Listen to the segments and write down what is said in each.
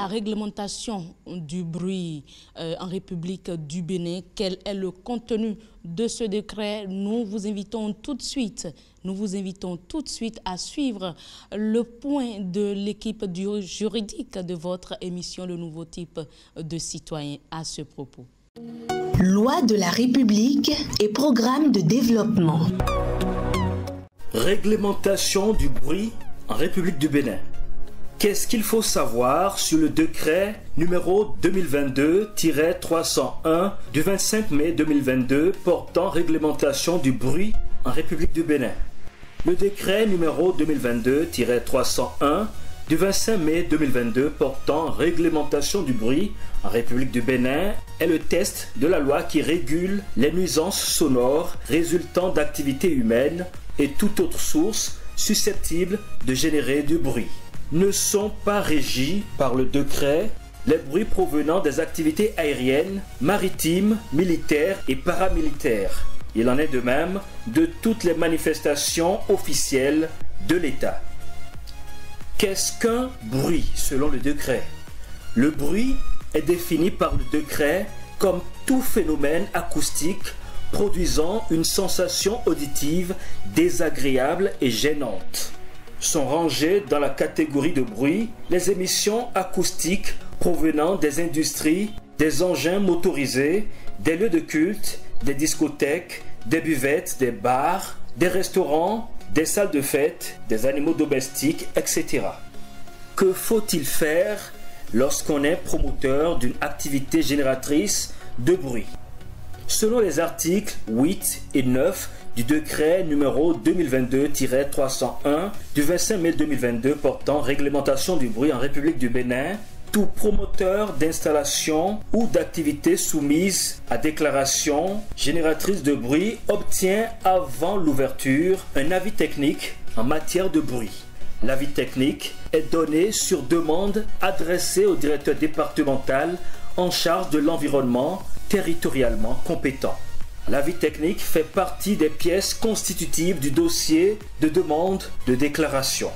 réglementation du bruit en République du Bénin. Quel est le contenu de ce décret? Nous vous invitons tout de suite à suivre le point de l'équipe juridique de votre émission Le Nouveau Type de Citoyen à ce propos. Loi de la République et programme de développement. Réglementation du bruit en République du Bénin. Qu'est-ce qu'il faut savoir sur le décret numéro 2022-301 du 25 mai 2022 portant réglementation du bruit en République du Bénin? Le décret numéro 2022-301 du 25 mai 2022 portant réglementation du bruit en République du Bénin est le test de la loi qui régule les nuisances sonores résultant d'activités humaines et toute autre source susceptible de générer du bruit. Ne sont pas régis par le décret les bruits provenant des activités aériennes, maritimes, militaires et paramilitaires. Il en est de même de toutes les manifestations officielles de l'État. Qu'est-ce qu'un bruit selon le décret? Le bruit est défini par le décret comme tout phénomène acoustique produisant une sensation auditive désagréable et gênante. Sont rangées dans la catégorie de bruit les émissions acoustiques provenant des industries, des engins motorisés, des lieux de culte, des discothèques, des buvettes, des bars, des restaurants, des salles de fête, des animaux domestiques, etc. Que faut-il faire lorsqu'on est promoteur d'une activité génératrice de bruit? Selon les articles 8 et 9 du décret numéro 2022-301 du 25 mai 2022 portant réglementation du bruit en République du Bénin, tout promoteur d'installation ou d'activité soumise à déclaration génératrice de bruit obtient avant l'ouverture un avis technique en matière de bruit. L'avis technique est donné sur demande adressée au directeur départemental en charge de l'environnement territorialement compétent. L'avis technique fait partie des pièces constitutives du dossier de demande de déclaration.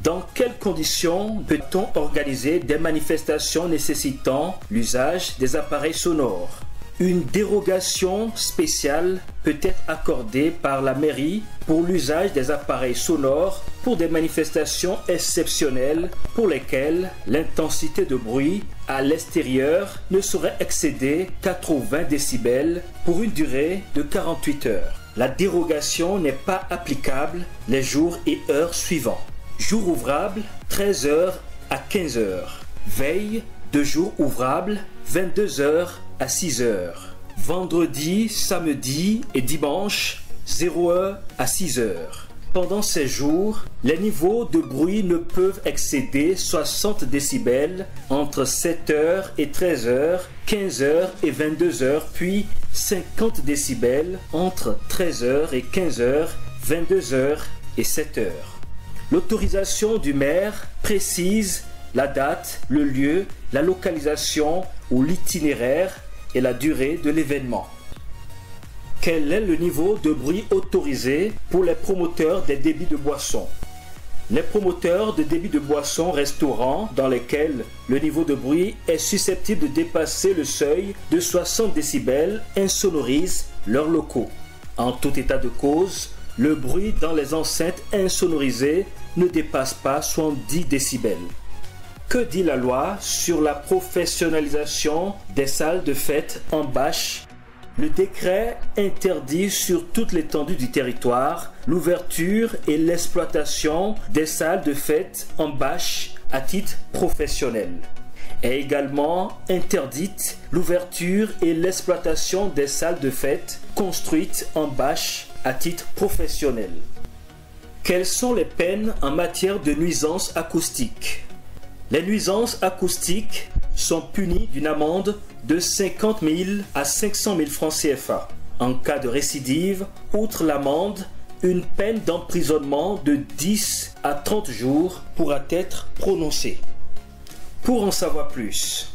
Dans quelles conditions peut-on organiser des manifestations nécessitant l'usage des appareils sonores? Une dérogation spéciale peut être accordée par la mairie pour l'usage des appareils sonores pour des manifestations exceptionnelles pour lesquelles l'intensité de bruit à l'extérieur ne saurait excéder 80 décibels pour une durée de 48 heures. La dérogation n'est pas applicable les jours et heures suivants. Jour ouvrable, 13h à 15h. Veille, de jour ouvrable, 22h à 6h. Vendredi, samedi et dimanche, 0h à 6h. Pendant ces jours, les niveaux de bruit ne peuvent excéder 60 décibels entre 7h et 13h, 15h et 22h, puis 50 décibels entre 13h et 15h, 22h et 7h. L'autorisation du maire précise la date, le lieu, la localisation ou l'itinéraire et la durée de l'événement. Quel est le niveau de bruit autorisé pour les promoteurs des débits de boissons? Les promoteurs de débits de boissons restaurants dans lesquels le niveau de bruit est susceptible de dépasser le seuil de 60 décibels insonorisent leurs locaux. En tout état de cause, le bruit dans les enceintes insonorisées ne dépasse pas 70 décibels. Que dit la loi sur la professionnalisation des salles de fête en bâche? Le décret interdit sur toute l'étendue du territoire l'ouverture et l'exploitation des salles de fête en bâche à titre professionnel. Est également interdite l'ouverture et l'exploitation des salles de fête construites en bâche à titre professionnel. Quelles sont les peines en matière de nuisances acoustiques? Les nuisances acoustiques sont punies d'une amende de 50 000 à 500 000 francs CFA. En cas de récidive, outre l'amende, une peine d'emprisonnement de 10 à 30 jours pourra être prononcée. Pour en savoir plus,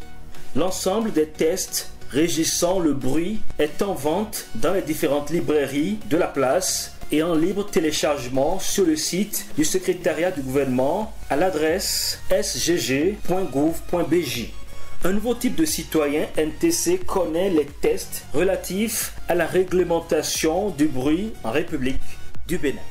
l'ensemble des tests régissant le bruit est en vente dans les différentes librairies de la place et en libre téléchargement sur le site du secrétariat du gouvernement à l'adresse sgg.gouv.bj. Un nouveau type de citoyen NTC connaît les tests relatifs à la réglementation du bruit en République du Bénin.